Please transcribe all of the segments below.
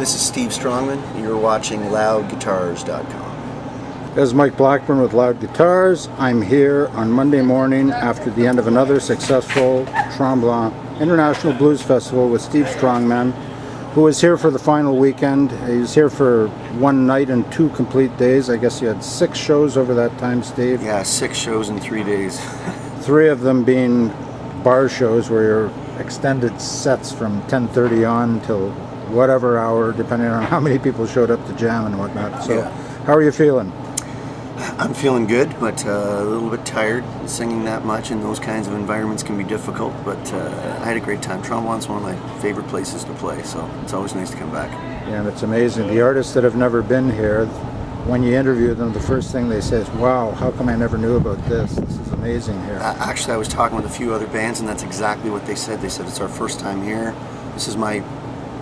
This is Steve Strongman. You're watching LoudGuitars.com. This is Mike Blackburn with Loud Guitars. I'm here on Monday morning after the end of another successful Tremblant International Blues Festival with Steve Strongman, who was here for the final weekend. He was here for one night and 2 complete days. I guess you had 6 shows over that time, Steve. Yeah, 6 shows in 3 days. 3 of them being bar shows where you're extended sets from 10:30 on till whatever hour, depending on how many people showed up to jam and whatnot. So, yeah. How are you feeling? I'm feeling good, but a little bit tired. Singing that much in those kinds of environments can be difficult, but I had a great time. Tremblant's one of my favorite places to play, so it's always nice to come back. Yeah, and it's amazing. The artists that have never been here, when you interview them, the first thing they say is, wow, how come I never knew about this? This is amazing here. Actually, I was talking with a few other bands, and that's exactly what they said. They said, it's our first time here. This is my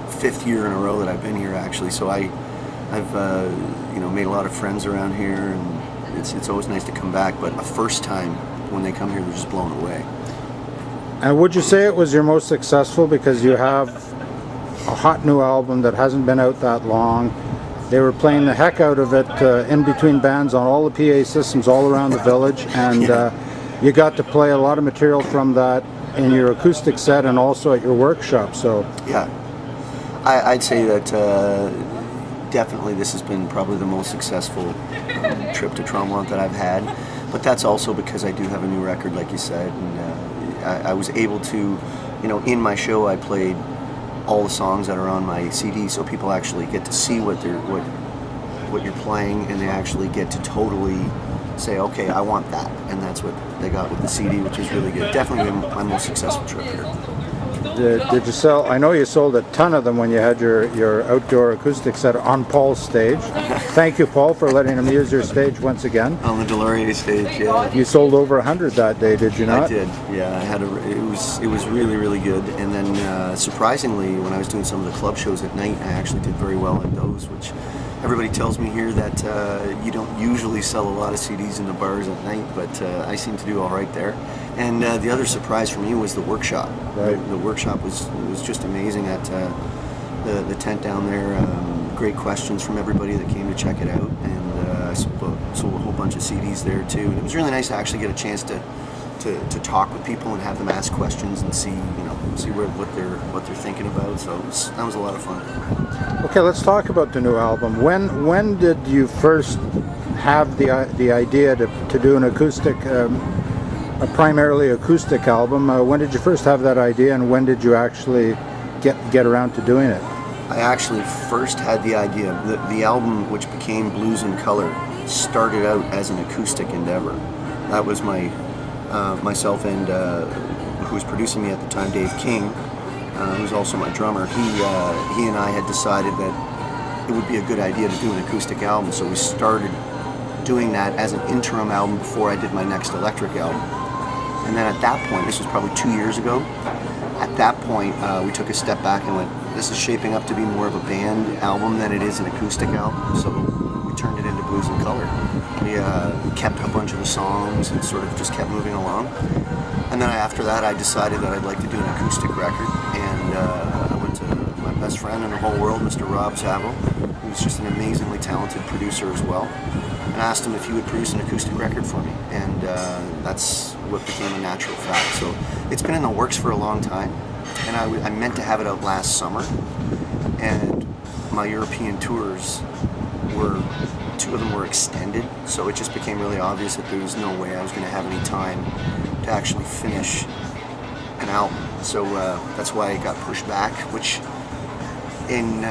5th year in a row that I've been here, actually, so I've made a lot of friends around here, and it's always nice to come back, but a first time, when they come here, they're just blown away. And would you say it was your most successful because you have a hot new album that hasn't been out that long? They were playing the heck out of it in between bands on all the PA systems all around the village, and you got to play a lot of material from that in your acoustic set and also at your workshop. So yeah, I'd say that definitely this has been probably the most successful trip to Tremblant that I've had, but that's also because I do have a new record, like you said, and I was able to, in my show I played all the songs that are on my CD, so people actually get to see what you're playing, and they actually get to totally say, okay, I want that, and that's what they got with the CD, which is really good. Definitely my most successful trip here. Did you sell? I know you sold a ton of them when you had your outdoor acoustic set on Paul's stage. Thank you, Paul, for letting him use your stage once again. On the Delorier stage, yeah. You sold over 100 that day, did you not? I did. Yeah, it was really, really good. And then surprisingly, when I was doing some of the club shows at night, I actually did very well at those, which everybody tells me here that you don't usually sell a lot of CDs in the bars at night, but I seem to do all right there. And the other surprise for me was the workshop. Right. The workshop was just amazing at the tent down there. Great questions from everybody that came to check it out, and I sold a whole bunch of CDs there too. And it was really nice to actually get a chance to talk with people and have them ask questions and see what they're thinking about. So that was a lot of fun. Okay, let's talk about the new album. When did you first have the idea to do an acoustic, a primarily acoustic album? When did you first have that idea, and when did you actually get around to doing it? I actually first had the idea. The album, which became Blues in Color, started out as an acoustic endeavor. That was myself and who was producing me at the time, Dave King, who's also my drummer. He and I had decided that it would be a good idea to do an acoustic album, so we started doing that as an interim album before I did my next electric album. And then at that point, this was probably 2 years ago, at that point we took a step back and went, this is shaping up to be more of a band album than it is an acoustic album, so we turned it into Blues in Color. We kept a bunch of the songs and sort of just kept moving along. And then after that, I decided that I'd like to do an acoustic record, and I went to my best friend in the whole world, Mr. Rob Saville, who's just an amazingly talented producer as well, and asked him if he would produce an acoustic record for me, and that's what became a natural fact. So it's been in the works for a long time, and I meant to have it out last summer, and my European tours were, 2 of them were extended, so it just became really obvious that there was no way I was going to have any time to actually finish an album. So that's why it got pushed back, which in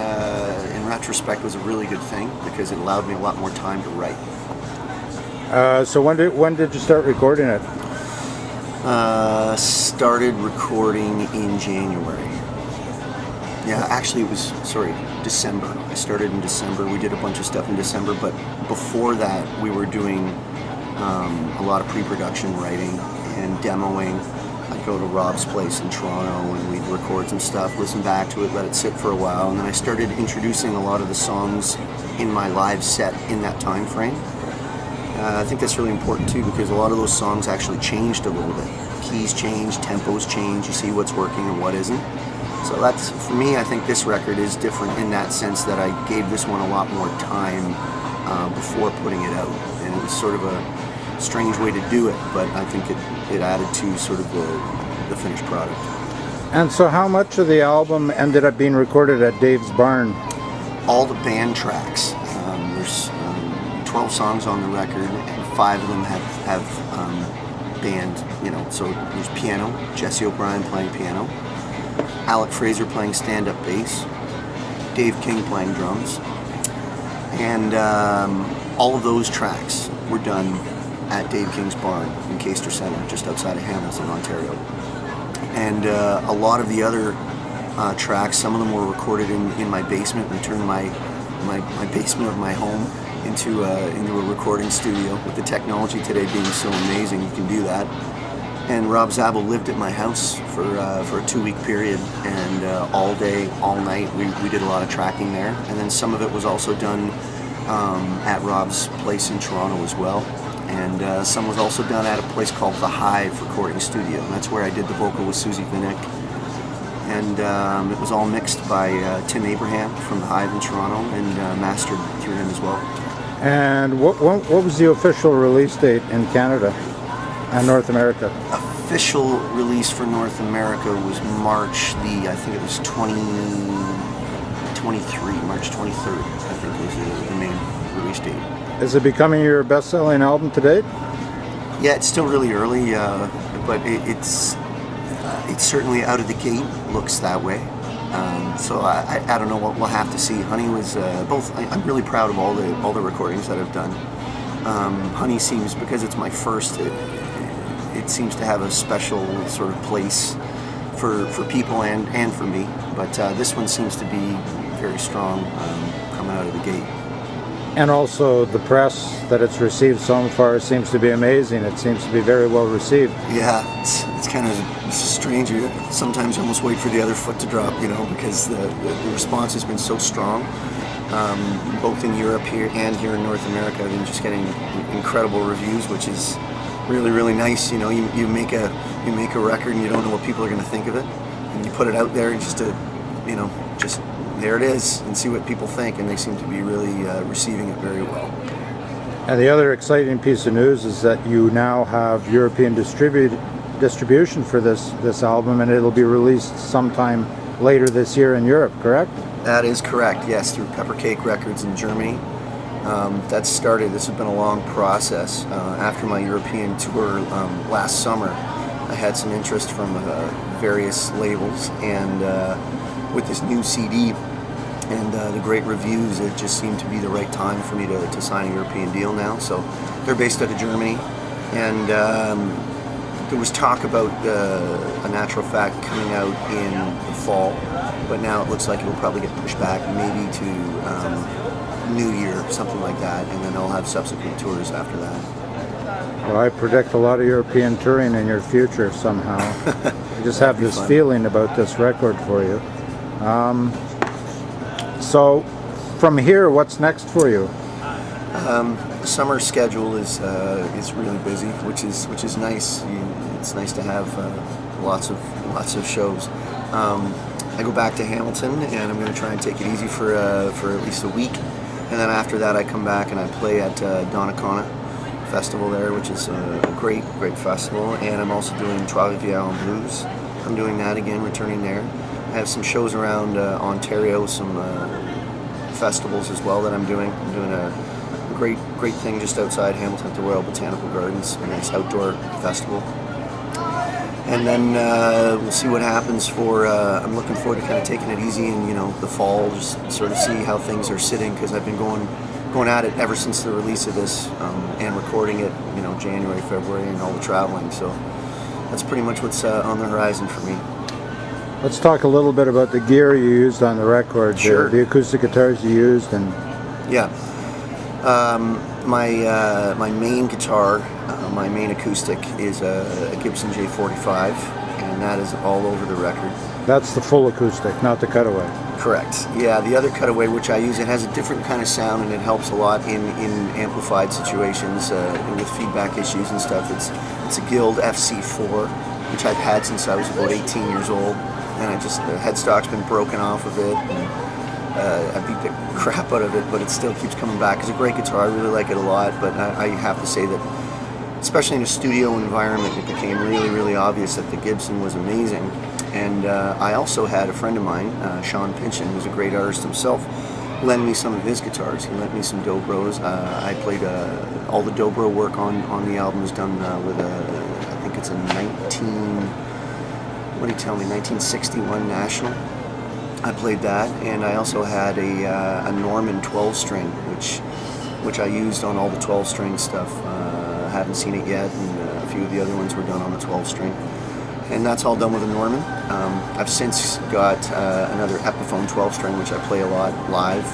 retrospect was a really good thing, because it allowed me a lot more time to write. So when did you start recording it? Started recording in January. Yeah, actually it was, December. I started in December. We did a bunch of stuff in December, but before that we were doing a lot of pre-production writing and demoing. I'd go to Rob's place in Toronto and we'd record some stuff, listen back to it, let it sit for a while, and then I started introducing a lot of the songs in my live set in that time frame. I think that's really important too, because a lot of those songs actually changed a little bit. Keys change, tempos change, you see what's working and what isn't. So that's, for me, I think this record is different in that sense that I gave this one a lot more time before putting it out. And it was sort of a strange way to do it, but I think it added to sort of the finished product. And so how much of the album ended up being recorded at Dave's barn? All the band tracks. There's 12 songs on the record, and 5 of them have band, so there's piano, Jesse O'Brien playing piano, Alec Fraser playing stand-up bass, Dave King playing drums, and all of those tracks were done at Dave King's barn in Caister Centre, just outside of Hamilton, Ontario. And a lot of the other tracks, some of them were recorded in my basement. We turned my basement of my home into a recording studio. With the technology today being so amazing, you can do that. And Rob Zabel lived at my house for a 2-week period, and all day, all night, we did a lot of tracking there. And then some of it was also done at Rob's place in Toronto as well. And some was also done at a place called The Hive Recording Studio. And that's where I did the vocal with Susie Vinnick. And it was all mixed by Tim Abraham from The Hive in Toronto, and mastered through him as well. And what was the official release date in Canada and North America? Official release for North America was March I think it was 2023, March 23rd, I think was the main release date. Is it becoming your best-selling album to date? Yeah, it's still really early, but it's certainly out of the gate looks that way. So I don't know, we'll have to see. Honey was both. I'm really proud of all the recordings that I've done. Honey seems, because it's my first, it seems to have a special sort of place for people and for me. But this one seems to be very strong coming out of the gate. And also the press that it's received so far seems to be amazing. It seems to be very well received. Yeah, it's kind of strange. Sometimes you almost wait for the other foot to drop, because the response has been so strong. Both in Europe here and here in North America, I've been just getting incredible reviews, which is really, really nice. You make a record and you don't know what people are going to think of it, and you put it out there and just there it is, and see what people think, and they seem to be really receiving it very well. And the other exciting piece of news is that you now have European distribution for this album, and it'll be released sometime later this year in Europe, correct? That is correct, yes, through Peppercake Records in Germany. That's started. This has been a long process. After my European tour last summer, I had some interest from various labels, and with this new CD and the great reviews, it just seemed to be the right time for me to sign a European deal now. So they're based out of Germany, and there was talk about A Natural Fact coming out in the fall, but now it looks like it'll probably get pushed back maybe to New Year, something like that, and then I'll have subsequent tours after that. Well, I predict a lot of European touring in your future somehow. I just have this feeling about this record for you. So from here, what's next for you? The summer schedule is really busy, which is nice. It's nice to have lots of shows. I go back to Hamilton, and I'm going to try and take it easy for at least a week, and then after that I come back and I play at Donnacona Festival there, which is a great festival, and I'm also doing Trois-Rivières en Blues. I'm doing that again, returning there. I have some shows around Ontario, some festivals as well that I'm doing. I'm doing a great thing just outside Hamilton at the Royal Botanical Gardens, a nice outdoor festival. And then we'll see what happens I'm looking forward to kind of taking it easy in the fall, just sort of see how things are sitting, because I've been going at it ever since the release of this, and recording it, January, February, and all the traveling. So that's pretty much what's on the horizon for me. Let's talk a little bit about the gear you used on the record. Sure. The acoustic guitars you used, and yeah, my main guitar, my main acoustic is a Gibson J45, and that is all over the record. That's the full acoustic, not the cutaway. Correct. Yeah, the other cutaway which I use, it has a different kind of sound, and it helps a lot in amplified situations with feedback issues and stuff. It's a Guild FC4, which I've had since I was about 18 years old. and the headstock's been broken off of it. And, I beat the crap out of it, but it still keeps coming back. It's a great guitar. I really like it a lot, but I have to say that, especially in a studio environment, it became really, really obvious that the Gibson was amazing. And I also had a friend of mine, Sean Pynchon, who's a great artist himself, lend me some of his guitars. He lent me some Dobros. I played all the Dobro work on the album was done with I think it's a 1961 National. I played that, and I also had a Norman 12-string, which I used on all the 12-string stuff. Haven't seen it yet, and a few of the other ones were done on the 12-string. And that's all done with a Norman. I've since got another Epiphone 12-string, which I play a lot live.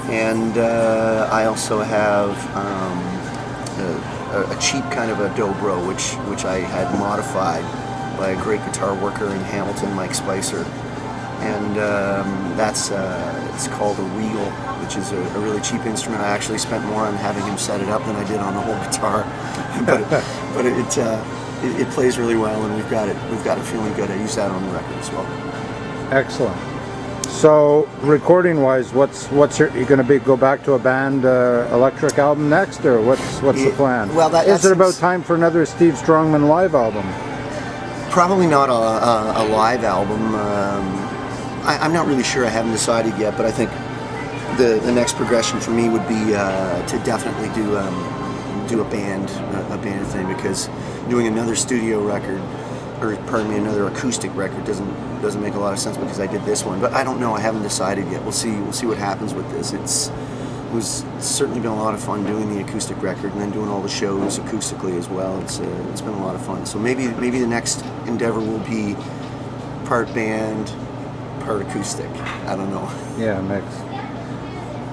And I also have a cheap kind of a Dobro, which I had modified by a great guitar worker in Hamilton, Mike Spicer. And it's called a Regal, which is a really cheap instrument. I actually spent more on having him set it up than I did on the whole guitar. but it plays really well, and we've got it feeling good. I use that on the record as well. Excellent. So, recording-wise, you going to go back to a band electric album next, or what's the plan? Well, is it about time for another Steve Strongman live album? Probably not a live album. I'm not really sure. I haven't decided yet, but I think the next progression for me would be to definitely do a band thing, because doing another studio record, or pardon me, another acoustic record doesn't make a lot of sense, because I did this one. But I don't know. I haven't decided yet. We'll see what happens with this. It's certainly been a lot of fun doing the acoustic record and then doing all the shows acoustically as well. It's been a lot of fun. So maybe the next endeavor will be part band, part acoustic. I don't know. Yeah, mix.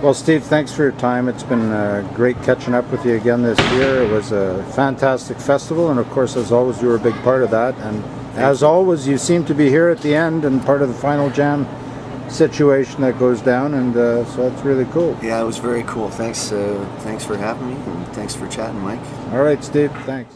Well, Steve, thanks for your time. It's been great catching up with you again this year. It was a fantastic festival, and of course, as always, you were a big part of that. And as always, you seem to be here at the end and part of the final jam situation that goes down, and so that's really cool. Yeah, it was very cool. Thanks for having me, and thanks for chatting, Mike. All right, Steve, thanks.